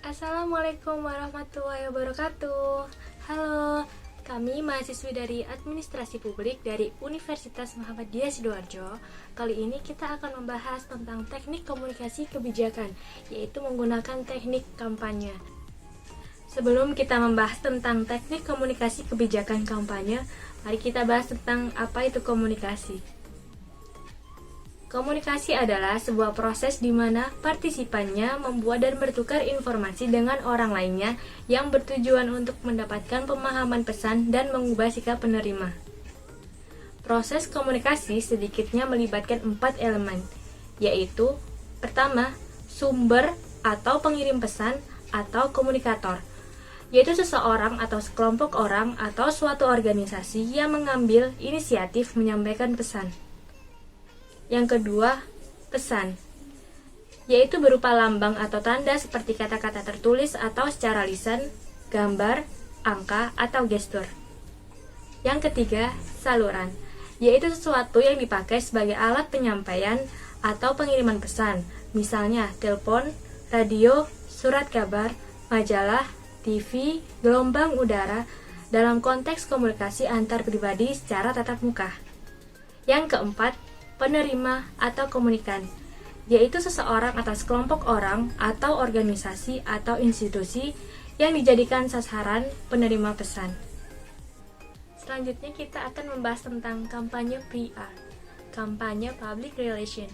Assalamualaikum warahmatullahi wabarakatuh. Halo, kami mahasiswi dari Administrasi Publik dari Universitas Muhammadiyah Sidoarjo. Kali ini kita akan membahas tentang teknik komunikasi kebijakan, yaitu menggunakan teknik kampanye. Sebelum kita membahas tentang teknik komunikasi kebijakan kampanye, mari kita bahas tentang apa itu komunikasi. Komunikasi adalah sebuah proses di mana partisipannya membuat dan bertukar informasi dengan orang lainnya yang bertujuan untuk mendapatkan pemahaman pesan dan mengubah sikap penerima. Proses komunikasi sedikitnya melibatkan 4 elemen, yaitu pertama, sumber atau pengirim pesan atau komunikator, yaitu seseorang atau sekelompok orang atau suatu organisasi yang mengambil inisiatif menyampaikan pesan. Yang kedua, pesan, yaitu berupa lambang atau tanda seperti kata-kata tertulis atau secara lisan, gambar, angka, atau gestur. Yang ketiga, saluran, yaitu sesuatu yang dipakai sebagai alat penyampaian atau pengiriman pesan, misalnya telepon, radio, surat kabar, majalah, TV, gelombang udara, dalam konteks komunikasi antar pribadi secara tatap muka. Yang keempat, penerima atau komunikan, yaitu seseorang atau sekelompok orang atau organisasi atau institusi yang dijadikan sasaran penerima pesan. Selanjutnya kita akan membahas tentang kampanye PR, kampanye public relation.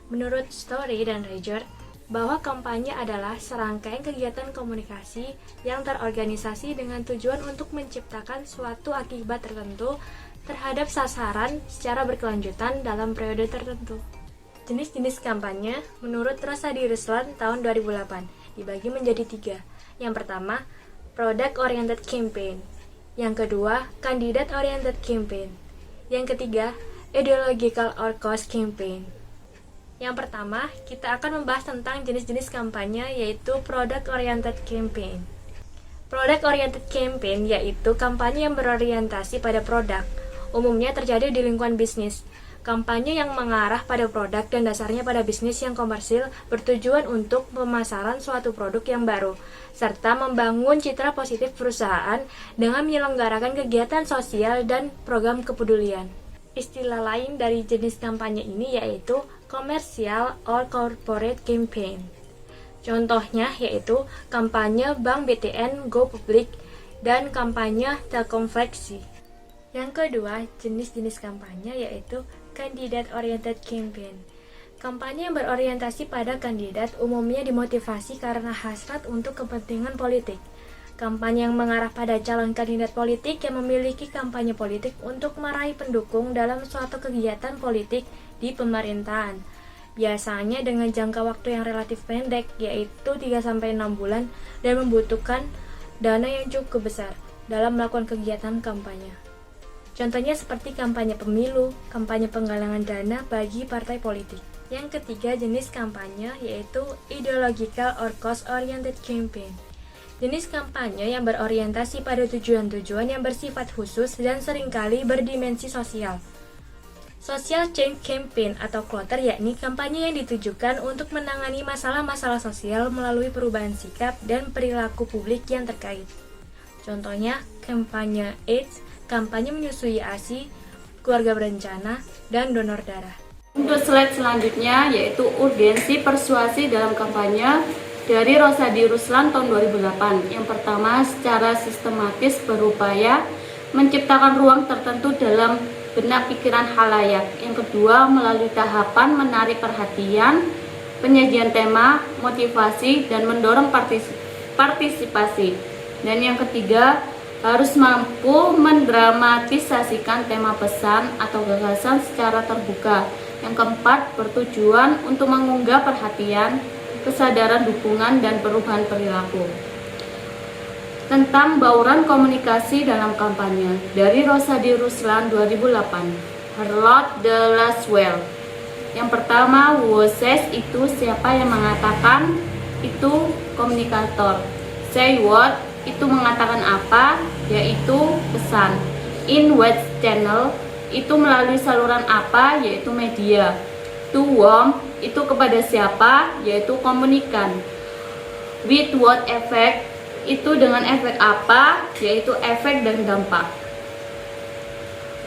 Menurut Story dan Roger, bahwa kampanye adalah serangkaian kegiatan komunikasi yang terorganisasi dengan tujuan untuk menciptakan suatu akibat tertentu terhadap sasaran secara berkelanjutan dalam periode tertentu. Jenis-jenis kampanye menurut Rosadi Ruslan tahun 2008 dibagi menjadi 3. Yang pertama, product oriented campaign. Yang kedua, candidate oriented campaign. Yang ketiga, ideological or cause campaign. Yang pertama, kita akan membahas tentang jenis-jenis kampanye, yaitu product oriented campaign. Product oriented campaign yaitu kampanye yang berorientasi pada produk. Umumnya terjadi di lingkungan bisnis. Kampanye yang mengarah pada produk dan dasarnya pada bisnis yang komersil bertujuan untuk pemasaran suatu produk yang baru, serta membangun citra positif perusahaan dengan menyelenggarakan kegiatan sosial dan program kepedulian. Istilah lain dari jenis kampanye ini yaitu commercial or corporate campaign. Contohnya yaitu kampanye Bank BTN Go Public dan kampanye Telkom Flexi. Yang kedua, jenis-jenis kampanye yaitu candidate oriented campaign. Kampanye yang berorientasi pada kandidat umumnya dimotivasi karena hasrat untuk kepentingan politik. Kampanye yang mengarah pada calon kandidat politik yang memiliki kampanye politik untuk meraih pendukung dalam suatu kegiatan politik di pemerintahan. Biasanya dengan jangka waktu yang relatif pendek, yaitu 3-6 bulan, dan membutuhkan dana yang cukup besar dalam melakukan kegiatan kampanye. Contohnya seperti kampanye pemilu, kampanye penggalangan dana bagi partai politik. Yang ketiga, jenis kampanye yaitu ideological or cause-oriented campaign. Jenis kampanye yang berorientasi pada tujuan-tujuan yang bersifat khusus dan seringkali berdimensi sosial. Social change campaign atau kloter yakni kampanye yang ditujukan untuk menangani masalah-masalah sosial melalui perubahan sikap dan perilaku publik yang terkait. Contohnya, kampanye AIDS, kampanye menyusui ASI, keluarga berencana, dan donor darah. Untuk slide selanjutnya yaitu urgensi persuasi dalam kampanye dari Rosadi Ruslan tahun 2008. Yang pertama, secara sistematis berupaya menciptakan ruang tertentu dalam benak pikiran khalayak. Yang kedua, melalui tahapan menarik perhatian, penyajian tema, motivasi, dan mendorong partisipasi. Dan yang ketiga, harus mampu mendramatisasikan tema pesan atau gagasan secara terbuka. Yang keempat, bertujuan untuk mengunggah perhatian, kesadaran dukungan, dan perubahan perilaku. Tentang bauran komunikasi dalam kampanye dari Rosadi Ruslan 2008, Charlotte de Laswell. Yang pertama, who says itu siapa yang mengatakan, itu komunikator. Say what itu mengatakan apa, yaitu pesan. In what channel itu melalui saluran apa, yaitu media. To whom itu kepada siapa, yaitu komunikan. with what effect, itu dengan efek apa, yaitu efek dan dampak.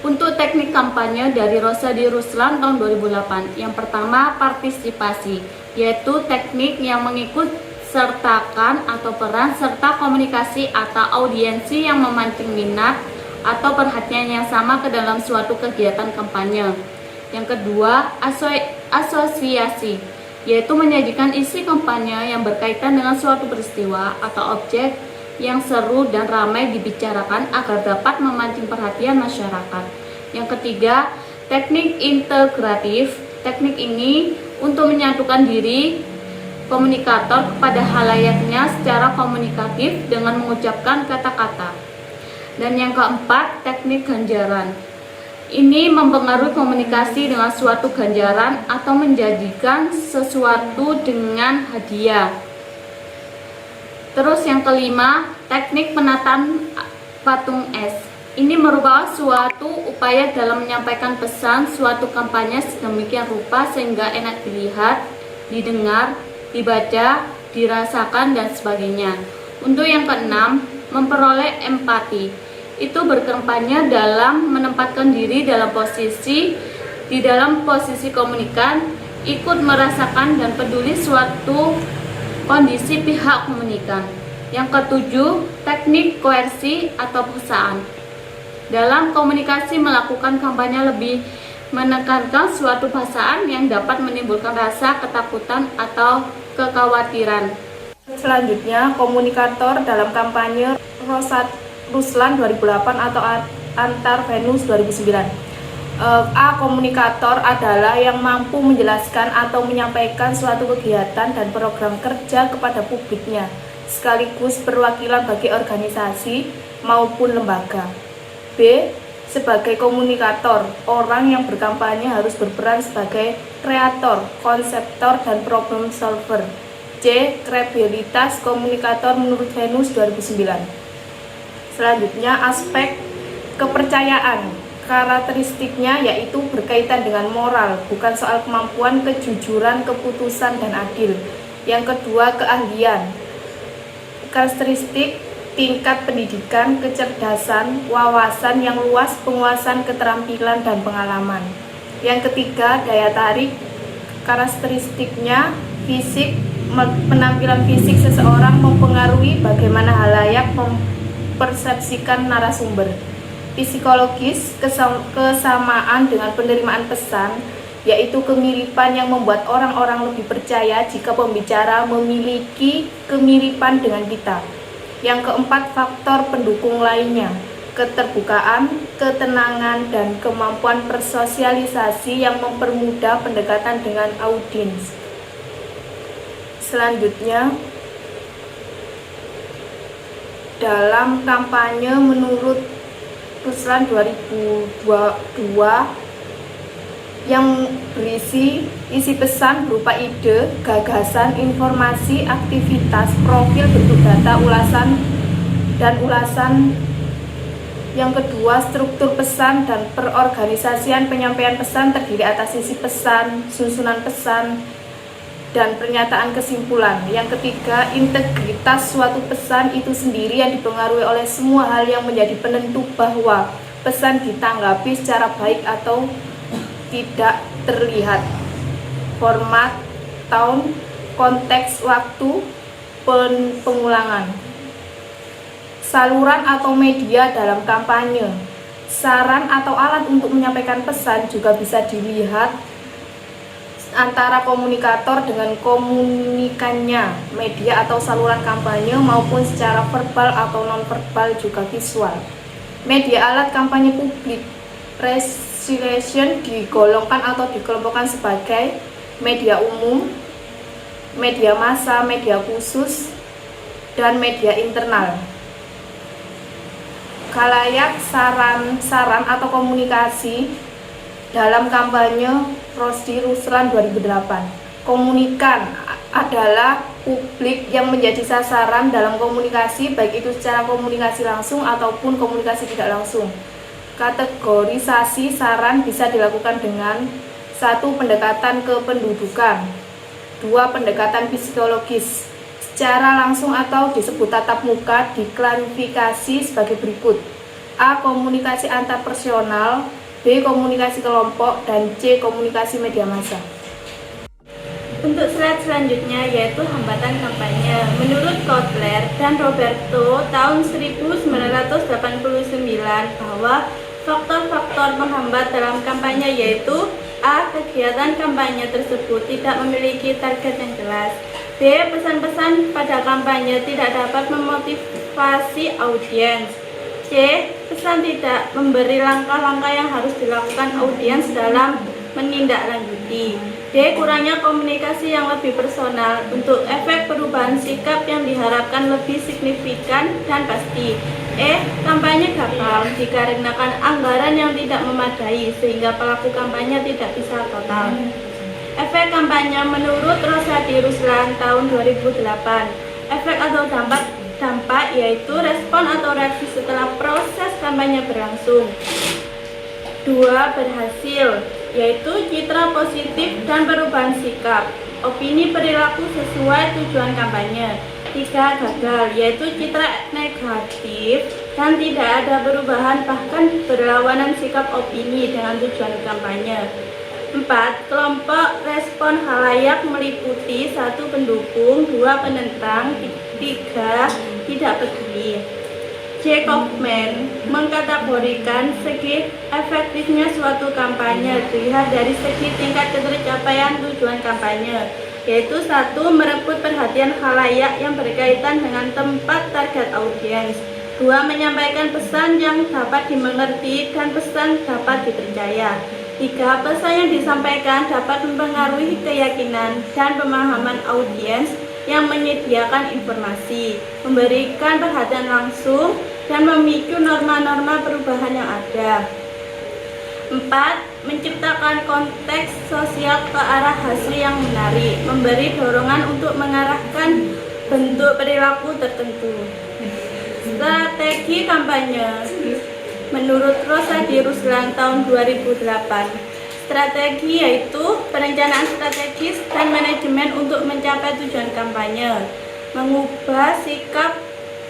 Untuk teknik kampanye dari Rosadi Ruslan tahun 2008, yang pertama partisipasi, yaitu teknik yang mengikut sertakan atau peran serta komunikasi atau audiensi yang memancing minat atau perhatian yang sama ke dalam suatu kegiatan kampanye. Yang kedua, asosiasi, yaitu menyajikan isi kampanye yang berkaitan dengan suatu peristiwa atau objek yang seru dan ramai dibicarakan agar dapat memancing perhatian masyarakat. Yang ketiga, teknik integratif. Teknik ini untuk menyatukan diri komunikator kepada halayaknya secara komunikatif dengan mengucapkan kata-kata. Dan yang keempat, teknik ganjaran. Ini mempengaruhi komunikasi dengan suatu ganjaran atau menjadikan sesuatu dengan hadiah. Terus yang kelima, teknik penataan patung es. Ini merupakan suatu upaya dalam menyampaikan pesan suatu kampanye sedemikian rupa sehingga enak dilihat, didengar, dibaca, dirasakan, dan sebagainya. Untuk yang keenam, memperoleh empati. Itu berkampanye dalam menempatkan diri dalam posisi komunikan, ikut merasakan dan peduli suatu kondisi pihak komunikan. Yang ketujuh, teknik koersi atau paksaan. Dalam komunikasi melakukan kampanye lebih menekankan suatu paksaan yang dapat menimbulkan rasa ketakutan atau kekhawatiran. Selanjutnya, komunikator dalam kampanye Rosadi Ruslan 2008 atau Antar Venus 2009. A. Komunikator adalah yang mampu menjelaskan atau menyampaikan suatu kegiatan dan program kerja kepada publiknya, sekaligus perwakilan bagi organisasi maupun lembaga. B. Sebagai komunikator, orang yang berkampanye harus berperan sebagai kreator, konseptor, dan problem solver. C. Kredibilitas komunikator menurut Venus 2009. Selanjutnya, aspek kepercayaan. Karakteristiknya yaitu berkaitan dengan moral, bukan soal kemampuan, kejujuran, keputusan, dan adil. Yang kedua, keahlian. Karakteristik tingkat pendidikan, kecerdasan, wawasan yang luas, penguasaan keterampilan, dan pengalaman. Yang ketiga, daya tarik. Karakteristiknya fisik, penampilan fisik seseorang mempengaruhi bagaimana halayak mempersepsikan narasumber. Psikologis, kesamaan dengan penerimaan pesan, yaitu kemiripan yang membuat orang-orang lebih percaya jika pembicara memiliki kemiripan dengan kita. Yang keempat, faktor pendukung lainnya, keterbukaan, ketenangan, dan kemampuan bersosialisasi yang mempermudah pendekatan dengan audiens. Selanjutnya, dalam kampanye menurut Ruslan 2022 yang berisi isi pesan berupa ide, gagasan, informasi, aktivitas, profil bentuk data, ulasan. Yang kedua, struktur pesan dan perorganisasian penyampaian pesan terdiri atas isi pesan, susunan pesan, dan pernyataan kesimpulan. Yang ketiga, integritas suatu pesan itu sendiri yang dipengaruhi oleh semua hal yang menjadi penentu bahwa pesan ditanggapi secara baik atau tidak terlihat. Format, tone, konteks, waktu, pengulangan. Saluran atau media dalam kampanye. Saran atau alat untuk menyampaikan pesan juga bisa dilihat antara komunikator dengan komunikannya, media atau saluran kampanye, maupun secara verbal atau non-verbal juga visual. Media alat kampanye publik. Resolution digolongkan atau dikelompokkan sebagai media umum, media massa, media khusus, dan media internal. Khalayak, saran atau komunikasi dalam kampanye Rosadi Ruslan 2008. Komunikan adalah publik yang menjadi sasaran dalam komunikasi, baik itu secara komunikasi langsung ataupun komunikasi tidak langsung. Kategorisasi saran bisa dilakukan dengan 1. Pendekatan kependudukan, 2. Pendekatan psikologis. secara langsung atau disebut tatap muka diklarifikasi sebagai berikut. A. Komunikasi antar personal, B. Komunikasi kelompok, dan C. Komunikasi media massa. Untuk slide selanjutnya yaitu hambatan kampanye. Menurut Kotler dan Roberto tahun 1989 bahwa faktor-faktor penghambat dalam kampanye yaitu A. Kegiatan kampanye tersebut tidak memiliki target yang jelas. B. Pesan-pesan pada kampanye tidak dapat memotivasi audiens. C. Pesan tidak memberi langkah-langkah yang harus dilakukan audiens dalam menindaklanjuti. D. Kurangnya komunikasi yang lebih personal untuk efek perubahan sikap yang diharapkan lebih signifikan dan pasti. E. Kampanye gagal dikarenakan anggaran yang tidak memadai sehingga pelaku kampanye tidak bisa total. Efek kampanye menurut Rosadi Ruslan tahun 2008. Efek atau dampak yaitu respon atau reaksi setelah proses kampanye berlangsung. 2. Berhasil, yaitu citra positif dan perubahan sikap, opini perilaku sesuai tujuan kampanye. 3. Gagal, yaitu citra negatif dan tidak ada perubahan bahkan berlawanan sikap opini dengan tujuan kampanye. 4. Kelompok respon khalayak meliputi 1. Pendukung, 2. Penentang, 3. Tidak peduli. J. Kaufman mengkategorikan segi efektifnya suatu kampanye dilihat dari segi tingkat ketercapaian tujuan kampanye, yaitu 1. Merebut perhatian khalayak yang berkaitan dengan tempat target audiens, 2. Menyampaikan pesan yang dapat dimengerti dan pesan dapat dipercaya, 3. Pesan yang disampaikan dapat mempengaruhi keyakinan dan pemahaman audiens yang menyediakan informasi, memberikan perhatian langsung, dan memicu norma-norma perubahan yang ada. 4. Menciptakan konteks sosial ke arah hasil yang menarik, memberi dorongan untuk mengarahkan bentuk perilaku tertentu. Strategi kampanye. Menurut Rosadi Ruslan tahun 2008, strategi yaitu perencanaan strategis dan manajemen untuk mencapai tujuan kampanye, mengubah sikap,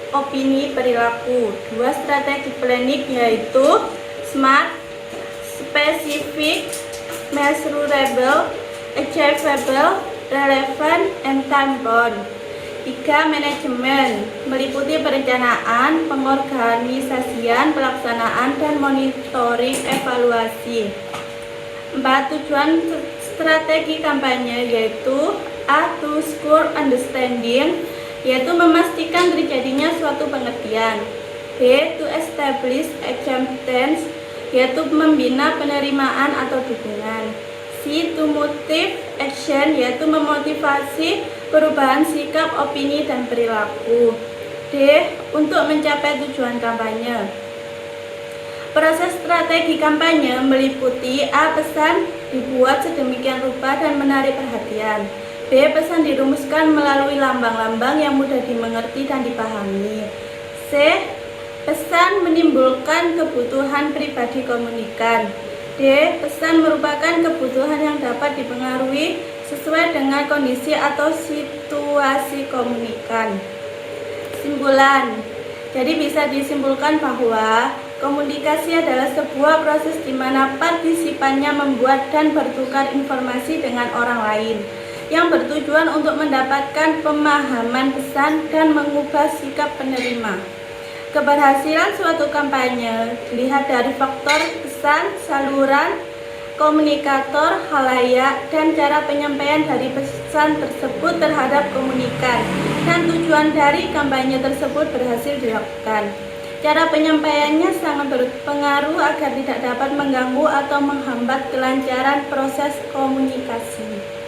opini, perilaku. 2. Strategi planning yaitu SMART, specific, measurable, achievable, relevant, and time-bound. 3. Manajemen meliputi perencanaan, pengorganisasian, pelaksanaan, dan monitoring evaluasi. 4. Tujuan strategi kampanye yaitu A. To score understanding, yaitu memastikan terjadinya suatu pengertian. B. To establish acceptance, yaitu membina penerimaan atau dukungan. C. To motive action, yaitu memotivasi perubahan sikap, opini, dan perilaku. D. Untuk mencapai tujuan kampanye. Proses strategi kampanye meliputi A. Pesan dibuat sedemikian rupa dan menarik perhatian. B. Pesan dirumuskan melalui lambang-lambang yang mudah dimengerti dan dipahami. C. Pesan menimbulkan kebutuhan pribadi komunikan. D. Pesan merupakan kebutuhan yang dapat dipengaruhi sesuai dengan kondisi atau situasi komunikan. Simpulan. Jadi bisa disimpulkan bahwa komunikasi adalah sebuah proses di mana partisipannya membuat dan bertukar informasi dengan orang lain yang bertujuan untuk mendapatkan pemahaman pesan dan mengubah sikap penerima. Keberhasilan suatu kampanye dilihat dari faktor pesan, saluran, komunikator, khalayak, dan cara penyampaian dari pesan tersebut terhadap komunikan, dan tujuan dari kampanye tersebut berhasil dilakukan. Cara penyampaiannya sangat berpengaruh agar tidak dapat mengganggu atau menghambat kelancaran proses komunikasi.